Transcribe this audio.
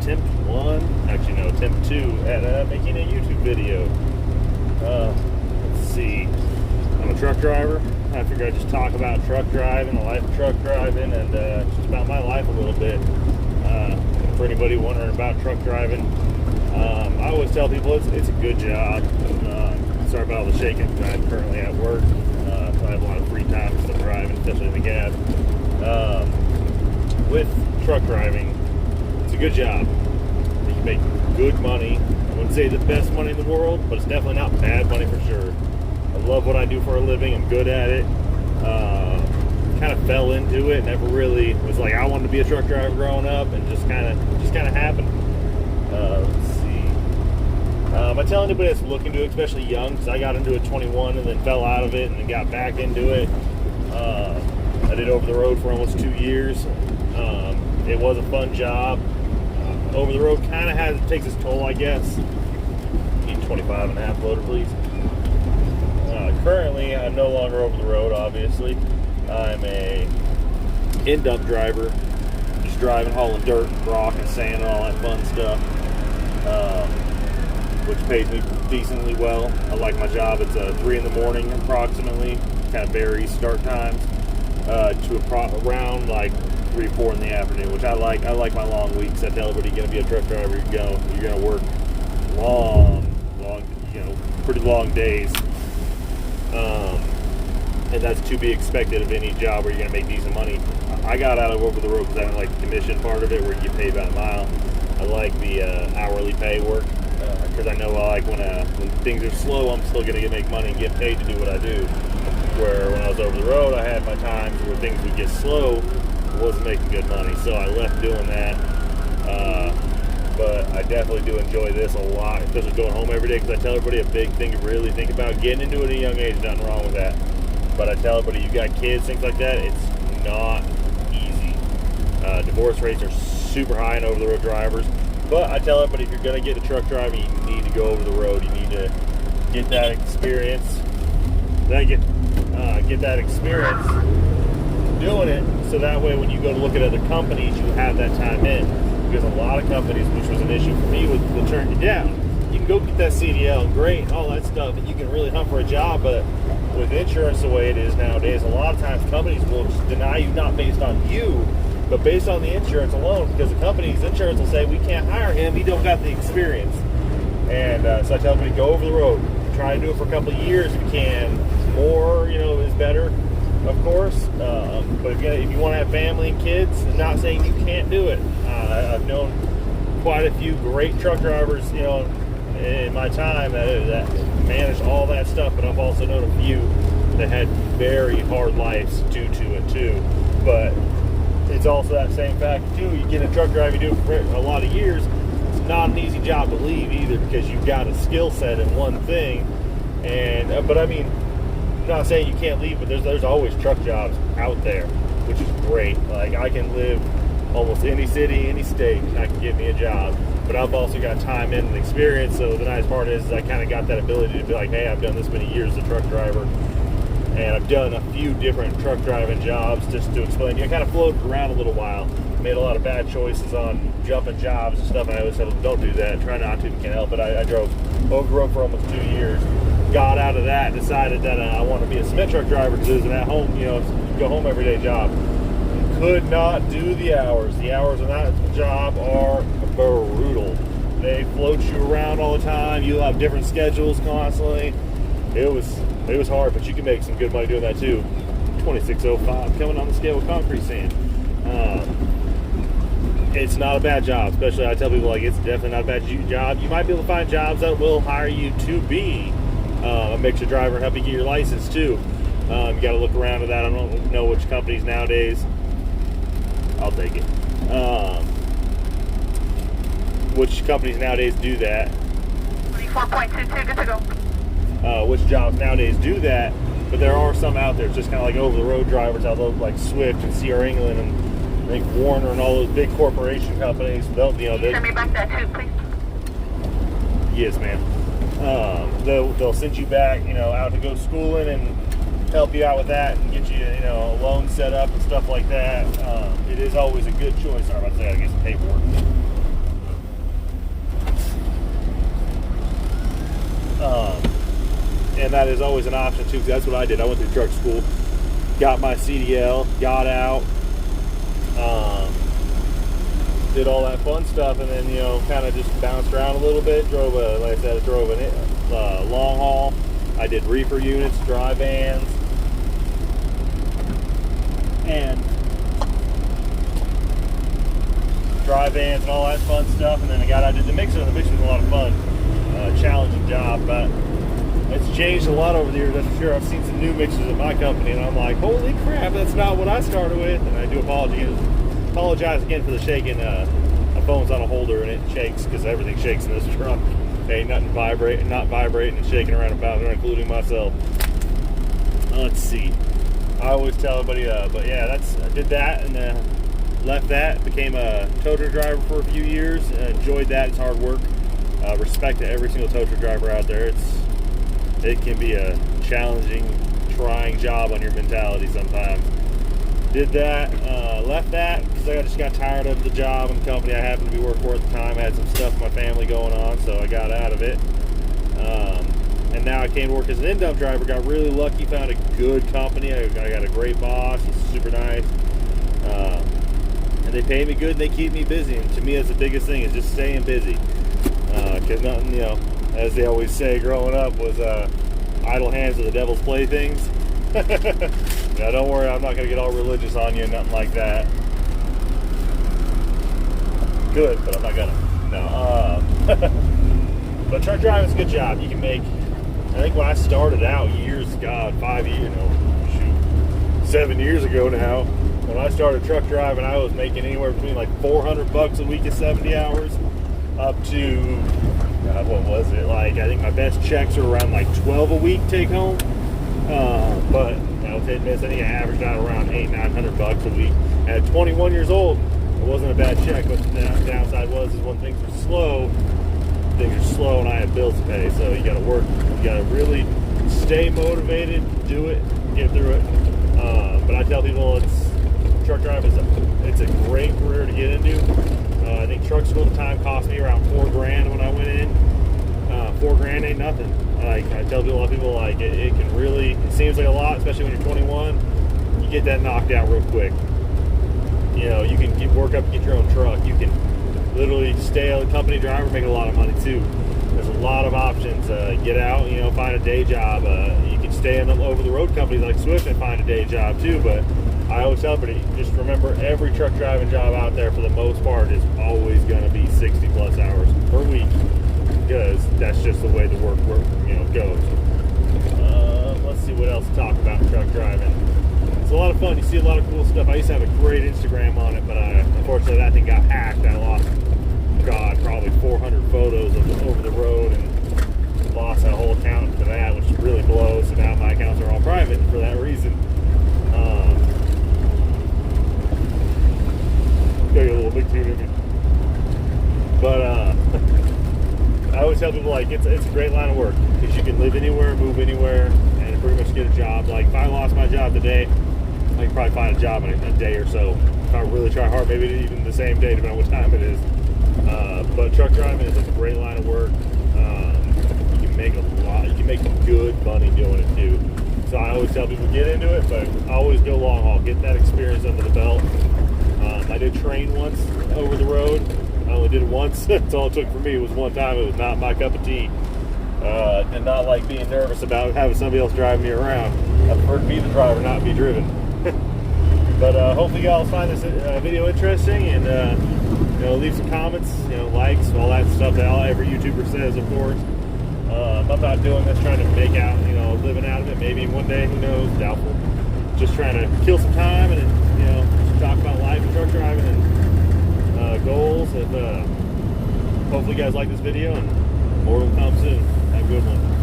attempt 1, actually no, attempt 2 at making a YouTube video. Let's see. I'm a truck driver. I figured I'd just talk about truck driving, the life of truck driving, and just about my life a little bit. For anybody wondering about truck driving, I always tell people it's a good job. Sorry about all the shaking because I'm currently at work. So I have a lot of free time to driving, especially in the gas. With truck driving, it's a good job. You can make good money. I wouldn't say the best money in the world, but it's definitely not bad money for sure. I love what I do for a living. I'm good at it. Kind of fell into it. Never really was like I wanted to be a truck driver growing up, and just kind of happened. Let's see. I tell anybody that's looking to it, especially young, because I got into it 21 and then fell out of it and then got back into it. I did over the road for almost 2 years. It was a fun job. Over the road kind of takes its toll, I guess. Need 25 and a half loader, please. Currently, I'm no longer over the road, obviously. I'm a in-dump driver. Just driving, hauling dirt, rock, and sand, and all that fun stuff. Which pays me decently well. I like my job. It's 3 in the morning approximately. Kind of varies start times. To around like 3, 4 in the afternoon, which I like. I like my long weeks. I tell everybody, you're gonna be a truck driver, you're gonna work long, pretty long days. And that's to be expected of any job where you're gonna make decent money. I got out of over the road because I didn't like the commission part of it, where you get paid by a mile. I like the hourly pay work because I know when things are slow, I'm still gonna make money and get paid to do what I do. Where when I was over the road, I had my times where things would get slow, I wasn't making good money, so I left doing that. But I definitely do enjoy this a lot, especially going home every day, because I tell everybody a big thing to really think about. Getting into it at a young age, nothing wrong with that. But I tell everybody, you got kids, things like that, it's not easy. Divorce rates are super high in over-the-road drivers. But I tell everybody, if you're going to get a truck driving, you need to go over the road. You need to get that experience. Get that experience doing it, so that way when you go to look at other companies, you have that time in. Because a lot of companies, which was an issue for me, will turn you down. You can go get that CDL and great and all that stuff, and you can really hunt for a job, but with insurance the way it is nowadays, a lot of times companies will just deny you, not based on you, but based on the insurance alone, because the company's insurance will say, we can't hire him, he don't got the experience. And so I tell everybody, go over the road. Try to do it for a couple of years if you can. More, is better, of course. But if you want to have family and kids, I'm not saying you can't do it. I've known quite a few great truck drivers, in my time that managed all that stuff. But I've also known a few that had very hard lives due to it too. But it's also that same fact too. You get a truck driver, you do it for a lot of years. It's not an easy job to leave either, because you've got a skill set in one thing. And but I mean, I'm not saying you can't leave, but there's always truck jobs out there, which is great. Like, I can live almost any city, any state, and I can get me a job. But I've also got time in and experience, so the nice part is I kind of got that ability to be like, hey, I've done this many years as a truck driver, and I've done a few different truck driving jobs. Just to explain, I kind of floated around a little while, made a lot of bad choices on jumping jobs and stuff, and I always said, don't do that, try not to if you can't help it. I drove over the road for almost 2 years. Got out of that, decided that I want to be a cement truck driver because it was an at-home, go home every day job. Could not do the hours. The hours on that job are brutal. They float you around all the time. You'll have different schedules constantly. It was hard, but you can make some good money doing that too. 2605 coming on the scale with concrete sand. It's not a bad job, especially I tell people, like, it's definitely not a bad job. You might be able to find jobs that will hire you to be a mixer driver and help you get your license too. You got to look around at that. I don't know which companies nowadays. I'll take it. Which companies nowadays do that? 4.22, good to go. Which jobs nowadays do that? But there are some out there. It's just kind of like over-the-road drivers, although like Swift and CR England and I think Warner and all those big corporation companies. Send me back that too, please. Yes, ma'am. They'll send you back, out to go schooling and help you out with that and get you, a loan set up and stuff like that. It is always a good choice. Sorry about that. I get some paperwork. and that is always an option too. 'Cause that's what I did. I went through truck school, got my CDL, got out, did all that fun stuff, and then kind of just bounced around a little bit. Drove like I said, I drove a long haul. I did reefer units, dry vans, and and all that fun stuff. And then I did the mixer, and the mixer was a lot of fun. Challenging job, but it's changed a lot over the years, that's for sure. I've seen some new mixers at my company, and I'm like, holy crap, that's not what I started with. And I do apologize again for the shaking. My phone's on a holder and it shakes because everything shakes in this truck. Ain't nothing not vibrating and shaking around about it, including myself. Let's see. I always tell everybody, but yeah, I did that and left that, became a tow truck driver for a few years. Enjoyed that. It's hard work. Respect to every single tow truck driver out there. It can be a challenging, trying job on your mentality sometimes. Did that, left that because I just got tired of the job and company I happened to be working for at the time. I had some stuff with my family going on, so I got out of it. And now I came to work as an in-dump driver. Got really lucky, found a good company. I got a great boss. He's super nice. And they pay me good and they keep me busy. And to me, that's the biggest thing, is just staying busy. Because nothing, as they always say growing up, was idle hands are the devil's playthings. Now, don't worry, I'm not going to get all religious on you, nothing like that. Good, but I'm not going to. No. But truck driving's a good job. You can make, I think when I started out 7 years ago now, when I started truck driving, I was making anywhere between like $400 a week at 70 hours up to, what was it? Like, I think my best checks are around like 12 a week take home. But I think I averaged out around $800-900 a week. At 21 years old, it wasn't a bad check, but the downside was when things are slow and I have bills to pay. So you got to work. You got to really stay motivated, do it, get through it. But I tell people, truck driving it's a great career to get into. I think truck school at the time cost me around $4,000 when I went in. $4,000 ain't nothing. Like I tell people, a lot of people, like it can really, it seems like a lot, especially when you're 21. You get that knocked out real quick. You can work up and get your own truck. You can literally stay a company driver, make a lot of money too. There's a lot of options. Get out, find a day job. You can stay in over the road companies like Swift and find a day job too. But I always tell everybody, just remember, every truck driving job out there for the most part is always going to be 60 plus hours per week, because that's just the way the work goes. Let's see what else to talk about in truck driving. It's a lot of fun. You see a lot of cool stuff. I used to have a great Instagram on it, but unfortunately that thing got hacked. I lost, probably 400 photos of over the road, and lost that whole account for that, which really blows. So now my accounts are all private for that reason. Got a little big tune in me. But I always tell people, like, it's a great line of work, because you can live anywhere, move anywhere, and pretty much get a job. Like, if I lost my job today, I could probably find a job in a day or so. If I really try hard, maybe even the same day, depending on what time it is. But truck driving is a great line of work. You can make you can make good money doing it too. So I always tell people, get into it, but always go long haul. Get that experience under the belt. I did train once over the road. I only did it once. That's all it took for me. It was one time. It was not my cup of tea. And not like being nervous about having somebody else drive me around. I prefer to be the driver, not be driven. But hopefully y'all find this video interesting, and leave some comments, likes, all that stuff that every YouTuber says, of course. I'm not doing this trying to make out, living out of it. Maybe one day, who knows? Doubtful. Just trying to kill some time and talk about life and truck driving and goals. And hopefully you guys like this video, and more will come soon. Have a good one.